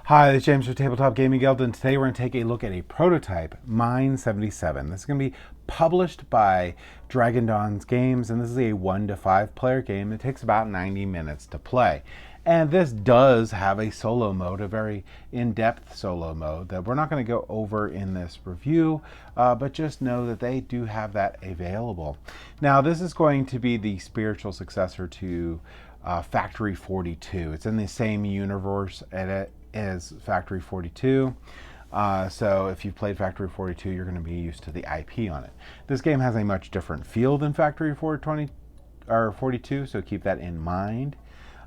Hi, this is James from Tabletop Gaming Guild, and today we're going to take a look at a prototype, Mine 77. This is going to be published by Dragon Dawn's Games, and this is a 1 to 5 player game. It takes about 90 minutes to play. And this does have a solo mode, a very in-depth solo mode that we're not going to go over in this review, but just know that they do have that available. Now, this is going to be the spiritual successor to Factory 42. It's in the same universe as Factory 42. So if you've played Factory 42, you're going to be used to the IP on it. This game has a much different feel than Factory 420 or 42, so keep that in mind.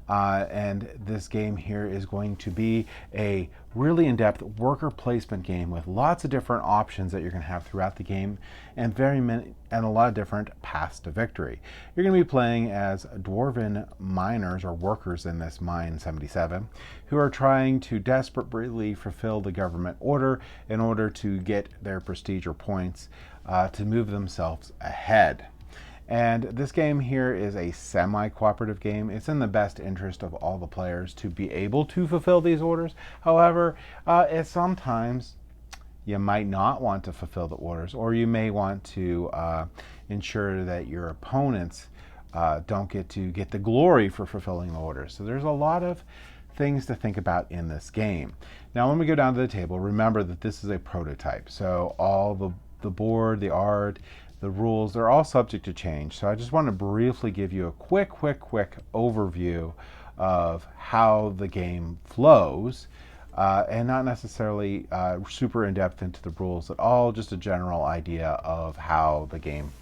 And this game here is going to be a really in-depth worker placement game with lots of different options that you're going to have throughout the game, and a lot of different paths to victory. You're going to be playing as dwarven miners or workers in this Mine 77 who are trying to desperately fulfill the government order in order to get their prestige or points to move themselves ahead. And this game here is a semi-cooperative game. It's in the best interest of all the players to be able to fulfill these orders. However, sometimes you might not want to fulfill the orders, or you may want to ensure that your opponents don't get the glory for fulfilling the orders. So there's a lot of things to think about in this game. Now, when we go down to the table, remember that this is a prototype. So all the board, the art, the rules, they're all subject to change. So I just want to briefly give you a quick overview of how the game flows, and not necessarily super in-depth into the rules at all, just a general idea of how the game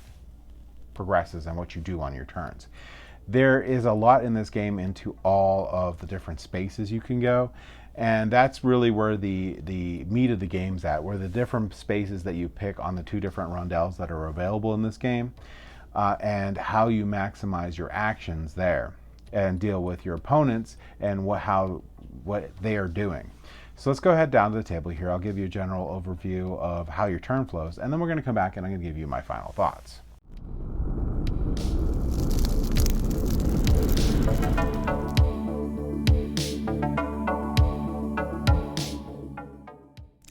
progresses and what you do on your turns. There is a lot in this game into all of the different spaces you can go. And that's really where the meat of the game's at, where the different spaces that you pick on the two different rondels that are available in this game, and how you maximize your actions there and deal with your opponents and what they are doing. So let's go ahead down to the table here. I'll give you a general overview of how your turn flows, and then we're going to come back and I'm going to give you my final thoughts.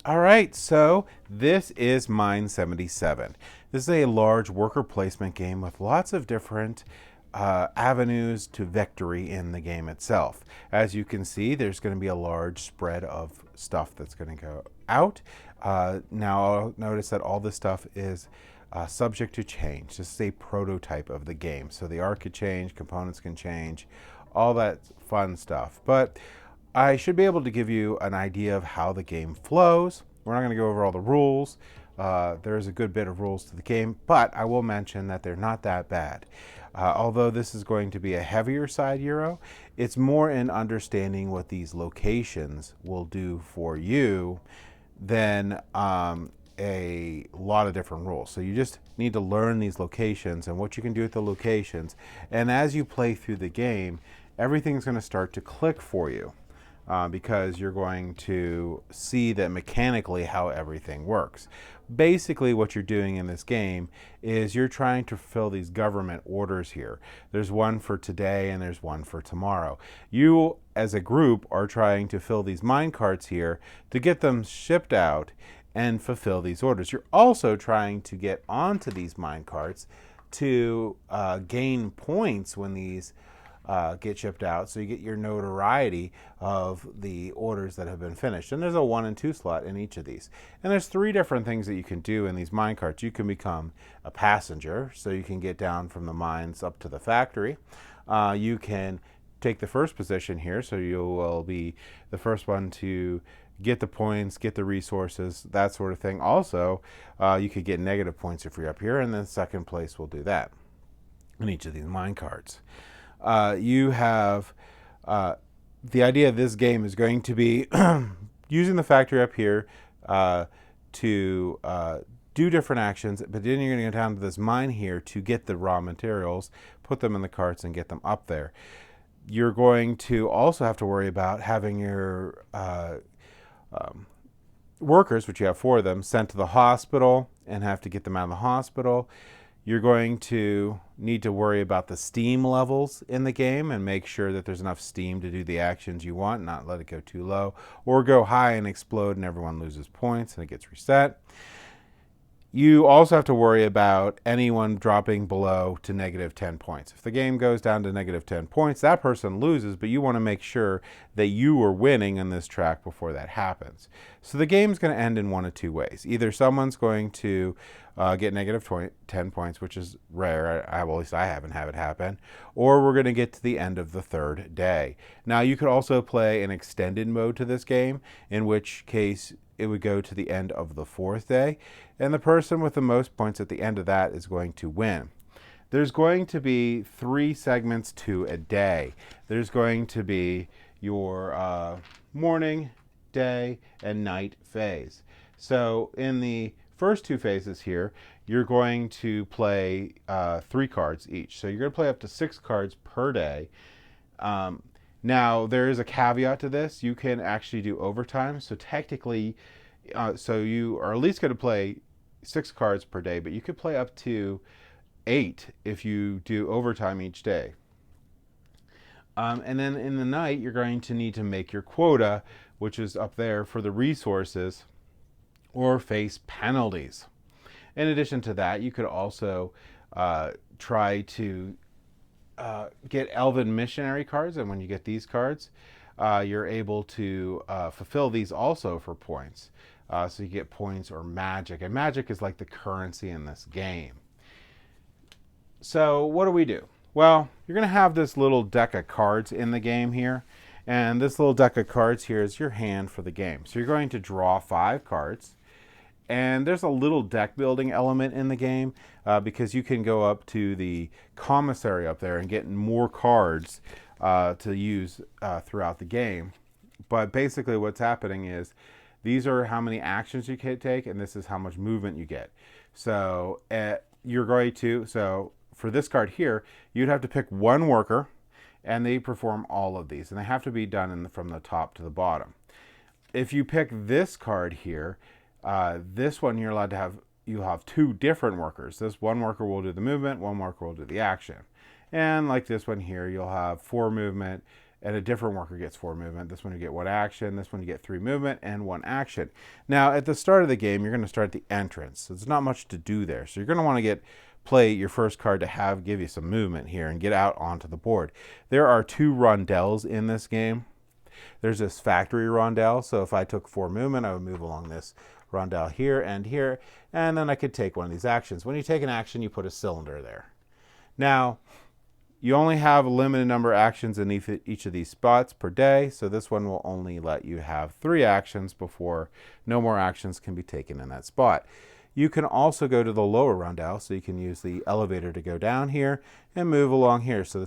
All right, so this is Mine 77. This is a large worker placement game with lots of different avenues to victory in the game itself. As you can see, there's going to be a large spread of stuff that's going to go out. Now, notice that all this stuff is subject to change. This is a prototype of the game, so the art could change, components can change, all that fun stuff. But I should be able to give you an idea of how the game flows. We're not going to go over all the rules. There's a good bit of rules to the game, but I will mention that they're not that bad. Although this is going to be a heavier side Euro, it's more in understanding what these locations will do for you than a lot of different rules. So you just need to learn these locations and what you can do with the locations. And as you play through the game, everything's going to start to click for you. Because you're going to see that mechanically how everything works. Basically, what you're doing in this game is you're trying to fulfill these government orders here. There's one for today and there's one for tomorrow. You, as a group, are trying to fill these mine carts here to get them shipped out and fulfill these orders. You're also trying to get onto these mine carts to gain points when these get shipped out, so you get your notoriety of the orders that have been finished. And there's a 1 and 2 slot in each of these. And there's 3 different things that you can do in these mine carts. You can become a passenger, so you can get down from the mines up to the factory. You can take the first position here, so you will be the first one to get the points, get the resources, that sort of thing. Also, you could get negative points if you're up here, and then second place will do that in each of these mine carts. You have the idea of this game is going to be using the factory up here to do different actions, but then you're going to go down to this mine here to get the raw materials, put them in the carts, and get them up there. You're going to also have to worry about having your workers, which you have 4 of them, sent to the hospital and have to get them out of the hospital. You're going to need to worry about the steam levels in the game and make sure that there's enough steam to do the actions you want, not let it go too low, or go high and explode and everyone loses points and it gets reset. You also have to worry about anyone dropping below to -10 points. If the game goes down to -10 points, that person loses, but you want to make sure that you are winning in this track before that happens. So the game's going to end in one of two ways. Either someone's going to get -10 points, which is rare. Well, at least I haven't had it happen. Or we're going to get to the end of the third day. Now, you could also play an extended mode to this game, in which case it would go to the end of the fourth day, and the person with the most points at the end of that is going to win. There's going to be 3 segments to a day. There's going to be your morning, day, and night phase. So in the first 2 phases here, you're going to play 3 cards each. So you're going to play up to 6 cards per day. Now, there is a caveat to this. You can actually do overtime. So technically, so you are at least going to play 6 cards per day, but you could play up to 8 if you do overtime each day. And then in the night, you're going to need to make your quota, which is up there for the resources, or face penalties. In addition to that, you could also try to get Elven Missionary cards, and when you get these cards, you're able to fulfill these also for points. So you get points or magic, and magic is like the currency in this game. So what do? Well, you're going to have this little deck of cards in the game here, and this little deck of cards here is your hand for the game. So you're going to draw 5 cards. And there's a little deck building element in the game because you can go up to the commissary up there and get more cards to use throughout the game. But basically what's happening is these are how many actions you can take, and this is how much movement you get. So you're going to, so for this card here, you'd have to pick 1 worker, and they perform all of these. And they have to be done from the top to the bottom. If you pick this card here, this one you're allowed to have, you'll have 2 different workers. This 1 worker will do the movement, 1 worker will do the action. And like this one here, you'll have 4 movement, and a different worker gets 4 movement. This one you get 1 action, this one you get 3 movement and 1 action. Now at the start of the game, you're going to start at the entrance. So there's not much to do there. So you're going to want to play your first card to give you some movement here and get out onto the board. There are 2 rondelles in this game. There's this factory rondelle. So if I took 4 movement, I would move along this rondelle here, and then I could take one of these actions. When you take an action, you put a cylinder there. Now, you only have a limited number of actions in each of these spots per day, so this one will only let you have 3 actions before no more actions can be taken in that spot. You can also go to the lower rondelle, so you can use the elevator to go down here and move along here. So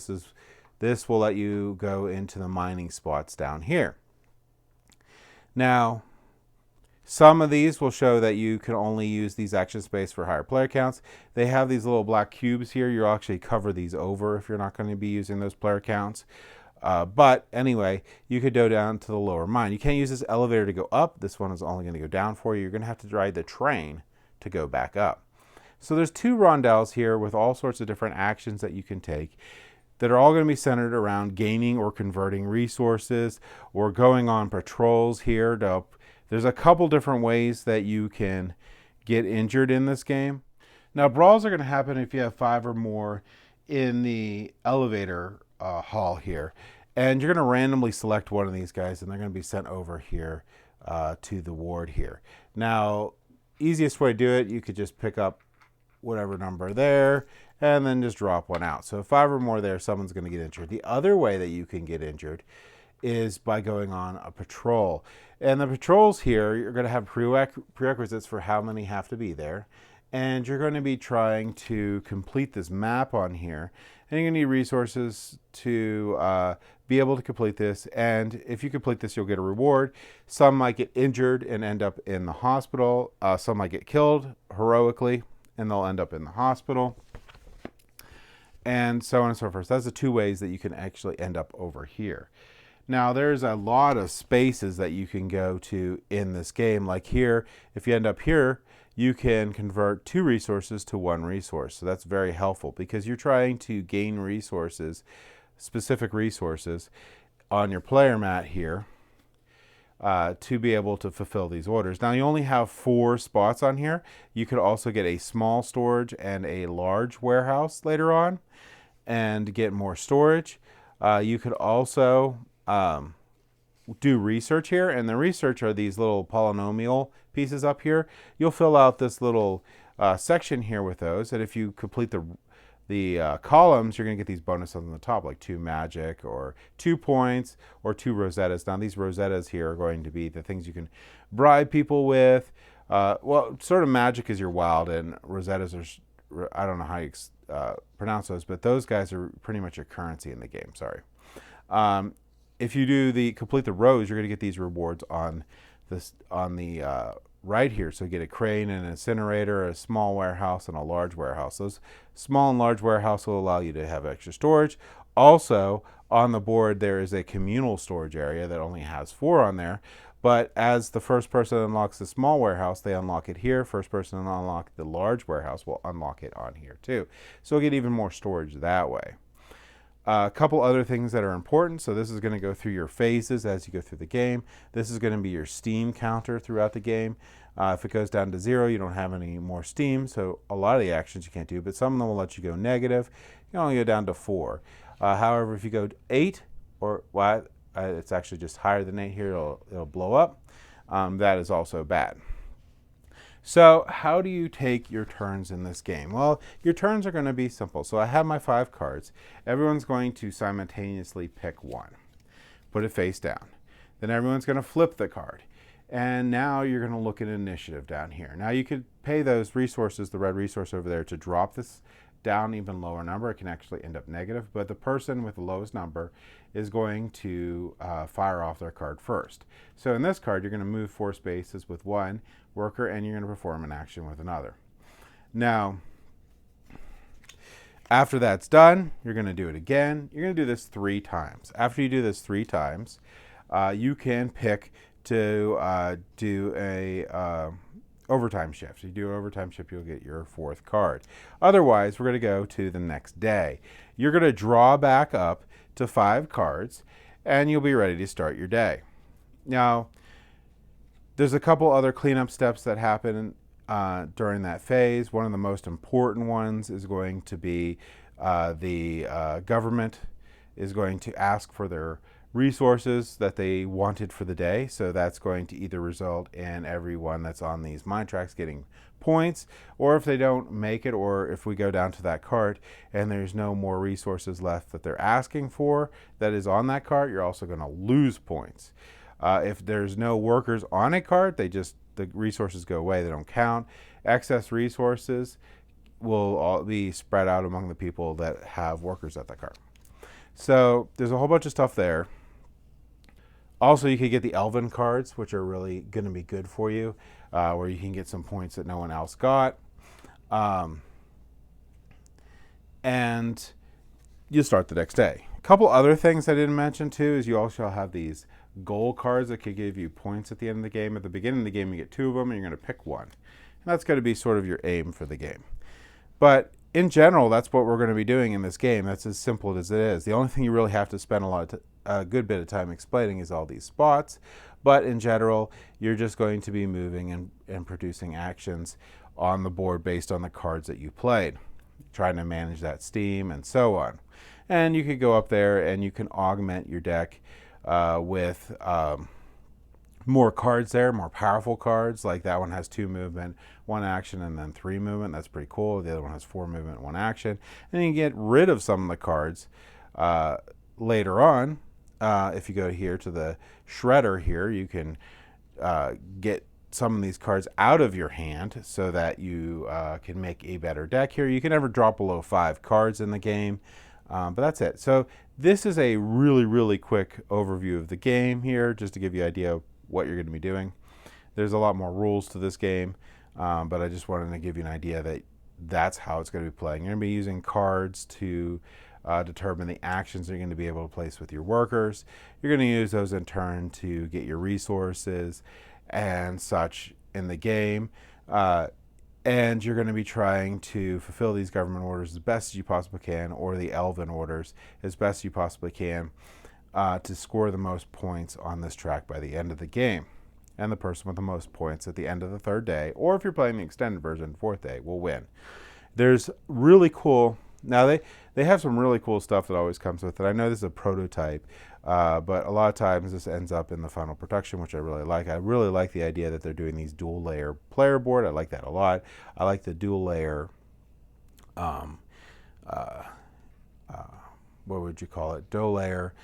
this will let you go into the mining spots down here. Now, some of these will show that you can only use these action space for higher player counts. They have these little black cubes here. You'll actually cover these over if you're not going to be using those player counts. But anyway, you could go down to the lower mine. You can't use this elevator to go up. This one is only going to go down for you. You're going to have to ride the train to go back up. So there's 2 rondelles here with all sorts of different actions that you can take that are all going to be centered around gaining or converting resources or going on patrols here. There's a couple different ways that you can get injured in this game. Now, brawls are going to happen if you have 5 or more in the elevator hall here. And you're going to randomly select one of these guys, and they're going to be sent over here to the ward here. Now, easiest way to do it, you could just pick up whatever number there and then just drop one out. So if 5 or more there, someone's going to get injured. The other way that you can get injured is by going on a patrol. And the patrols here, you're going to have prerequisites for how many have to be there. And you're going to be trying to complete this map on here. And you're going to need resources to be able to complete this. And if you complete this, you'll get a reward. Some might get injured and end up in the hospital. Some might get killed heroically and they'll end up in the hospital. And so on and so forth. That's the 2 ways that you can actually end up over here. Now there's a lot of spaces that you can go to in this game. Like here, if you end up here, you can convert 2 resources to 1 resource. So that's very helpful because you're trying to gain resources, specific resources, on your player mat here to be able to fulfill these orders. Now you only have 4 spots on here. You could also get a small storage and a large warehouse later on and get more storage. You could also do research here, and the research are these little polynomial pieces up here. You'll fill out this little section here with those, and if you complete the columns, you're going to get these bonuses on the top, like 2 magic or 2 points or 2 Rosettas. Now these Rosettas here are going to be the things you can bribe people with. Well, sort of magic is your wild, and Rosettas are, I don't know how you pronounce those, but those guys are pretty much your currency in the game. Sorry. If you do complete the rows, you're going to get these rewards on the right here. So you get a crane and an incinerator, a small warehouse, and a large warehouse. Those small and large warehouse will allow you to have extra storage. Also, on the board, there is a communal storage area that only has 4 on there. But as the first person unlocks the small warehouse, they unlock it here. First person to unlock the large warehouse will unlock it on here too. So you'll get even more storage that way. A couple other things that are important. So this is going to go through your phases as you go through the game. This is going to be your steam counter throughout the game. If it goes down to 0, you don't have any more steam. So a lot of the actions you can't do, but some of them will let you go negative. You can only go down to 4. However, if you go 8, or well, it's actually just higher than 8 here, it'll blow up. That is also bad. So how do you take your turns in this game? Well, your turns are going to be simple. So I have my 5 cards. Everyone's going to simultaneously pick one, put it face down. Then everyone's going to flip the card. And now you're going to look at initiative down here. Now you could pay those resources, the red resource over there, to drop this down even lower number. It can actually end up negative, but the person with the lowest number is going to fire off their card first. So in this card, you're going to move 4 spaces with 1 worker, and you're going to perform an action with another. Now, after that's done, you're going to do it again. You're going to do this 3 times. After you do this 3 times, you can pick to do a overtime shift. If you do an overtime shift, you'll get your 4th card. Otherwise, we're going to go to the next day. You're going to draw back up to 5 cards, and you'll be ready to start your day. Now, there's a couple other cleanup steps that happen during that phase. One of the most important ones is going to be the government is going to ask for their resources that they wanted for the day. So that's going to either result in everyone that's on these mine tracks getting points, or if they don't make it, or if we go down to that cart and there's no more resources left that they're asking for that is on that cart, you're also going to lose points. If there's no workers on a cart, the resources go away, they don't count. Excess resources will all be spread out among the people that have workers at that cart. So there's a whole bunch of stuff there. Also, you could get the Elven cards, which are really going to be good for you, where you can get some points that no one else got. And you start the next day. A couple other things I didn't mention too is you also have these goal cards that could give you points at the end of the game. At the beginning of the game, you get 2 of them, and you're going to pick one. And that's going to be sort of your aim for the game. But in general, that's what we're going to be doing in this game. That's as simple as it is. The only thing you really have to spend a good bit of time explaining is all these spots. But in general, you're just going to be moving and producing actions on the board based on the cards that you played, trying to manage that steam and so on. And you could go up there and you can augment your deck with more cards there, more powerful cards. Like that one has 2 movement, 1 action, and then 3 movement. That's pretty cool. The other one has 4 movement, 1 action. And you can get rid of some of the cards later on. If you go here to the shredder here, you can get some of these cards out of your hand so that you can make a better deck here. You can never drop below 5 cards in the game, but that's it. So this is a really, really quick overview of the game here, just to give you an idea of what you're going to be doing. There's a lot more rules to this game, but I just wanted to give you an idea that that's how it's going to be playing. You're going to be using cards to determine the actions you're going to be able to place with your workers. You're going to use those in turn to get your resources and such in the game. And you're going to be trying to fulfill these government orders as best as you possibly can, or the elven orders as best you possibly can, to score the most points on this track by the end of the game. And the person with the most points at the end of the third day, or if you're playing the extended version, fourth day, will win. There's really cool... Now, they have some really cool stuff that always comes with it. I know this is a prototype, but a lot of times this ends up in the final production, which I really like. I really like the idea that they're doing these dual-layer player board. I like that a lot. I like the dual-layer, what would you call it? Dual-layer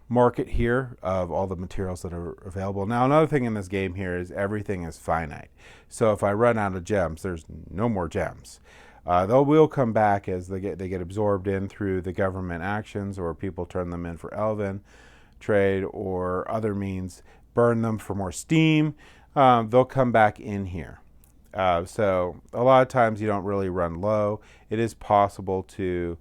market here of all the materials that are available. Now, another thing in this game here is everything is finite. So if I run out of gems, there's no more gems. They will come back as they get absorbed in through the government actions, or people turn them in for elven trade or other means, burn them for more steam. They'll come back in here. So a lot of times you don't really run low. It is possible to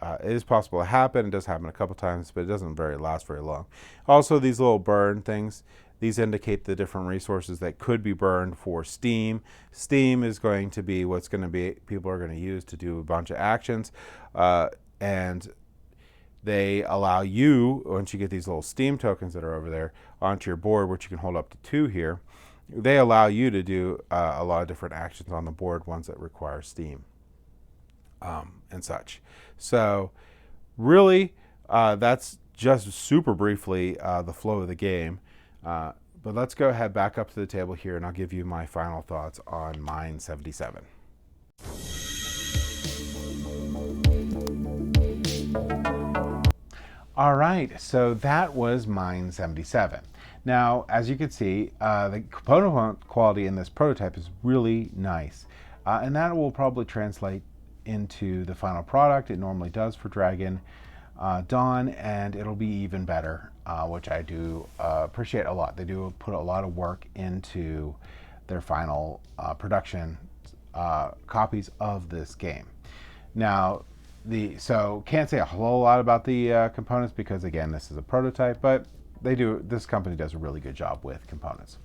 happen. It does happen a couple times, but it doesn't last very long. Also, these little burn things, these indicate the different resources that could be burned for steam. Steam is going to be what's going to be people are going to use to do a bunch of actions, and they allow you, once you get these little steam tokens that are over there onto your board, which you can hold up to 2 here, they allow you to do a lot of different actions on the board, ones that require steam and such. So really, that's just super briefly the flow of the game. But let's go ahead back up to the table here, and I'll give you my final thoughts on Mine 77. All right, so that was Mine 77. Now, as you can see, the component quality in this prototype is really nice, and that will probably translate into the final product. It normally does for Dragon Dawn, and it'll be even better, which I do appreciate a lot. They do put a lot of work into their final production copies of this game. Now, so can't say a whole lot about the components because, again, this is a prototype, but this company does a really good job with components.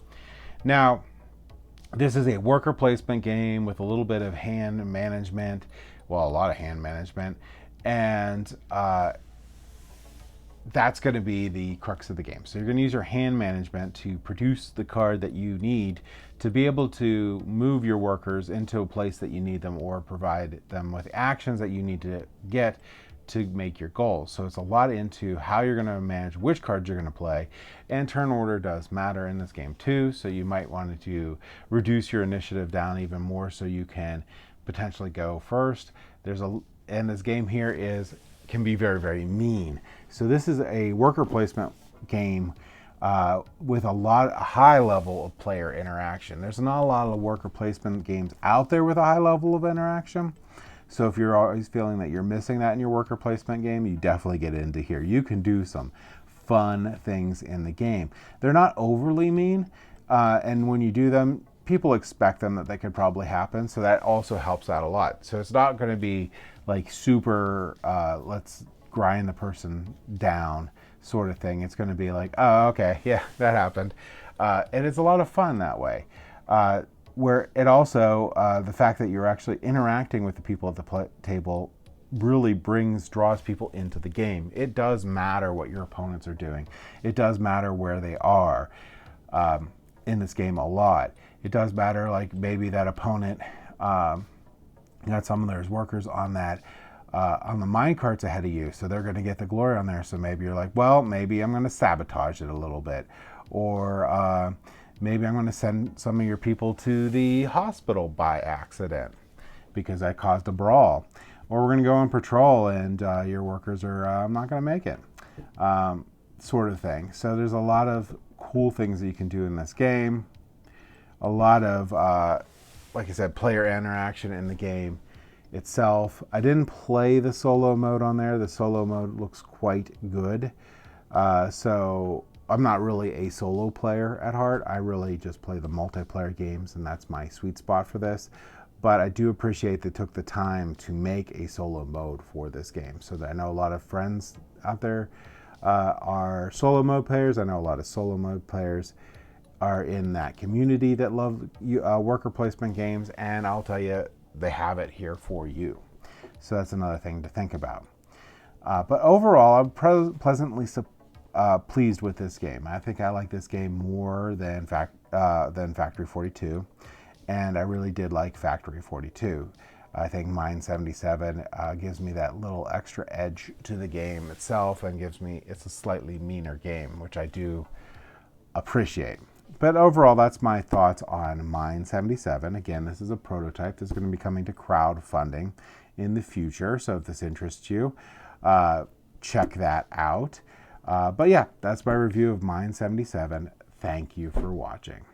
Now, this is a worker placement game with a little bit of hand management, well, a lot of hand management, and that's going to be the crux of the game. So you're going to use your hand management to produce the card that you need to be able to move your workers into a place that you need them, or provide them with actions that you need to get to make your goals. So it's a lot into how you're going to manage which cards you're going to play, and turn order does matter in this game too. So you might want to reduce your initiative down even more so you can potentially go first. And this game here can be very, very mean. So this is a worker placement game with a high level of player interaction. There's not a lot of worker placement games out there with a high level of interaction. So if you're always feeling that you're missing that in your worker placement game, you definitely get into here. You can do some fun things in the game. They're not overly mean, and when you do them, people expect them that they could probably happen, so that also helps out a lot. So it's not going to be like super, let's grind the person down sort of thing. It's going to be like, oh, okay, yeah, that happened. And it's a lot of fun that way. Where it also, the fact that you're actually interacting with the people at the table really draws people into the game. It does matter what your opponents are doing. It does matter where they are in this game a lot. It does matter, like maybe that opponent got some of their workers on the mine carts ahead of you, so they're going to get the glory on there. So maybe you're like, well, maybe I'm going to sabotage it a little bit, or maybe I'm going to send some of your people to the hospital by accident because I caused a brawl. Or we're going to go on patrol and your workers are not going to make it, sort of thing. So there's a lot of cool things that you can do in this game. A lot of, like I said, player interaction in the game itself. I didn't play the solo mode on there. The solo mode looks quite good. So I'm not really a solo player at heart. I really just play the multiplayer games, and that's my sweet spot for this. but I do appreciate they took the time to make a solo mode for this game. So that I know a lot of friends out there are solo mode players. I know a lot of solo mode players are in that community that love worker placement games, and I'll tell you, they have it here for you. So that's another thing to think about. But overall, I'm pleasantly pleased with this game. I think I like this game more than Factory 42, and I really did like Factory 42. I think Mine 77 gives me that little extra edge to the game itself, and it's a slightly meaner game, which I do appreciate. But overall, that's my thoughts on Mine 77. Again, this is a prototype that's going to be coming to crowdfunding in the future. So if this interests you, check that out. But yeah, that's my review of Mine 77. Thank you for watching.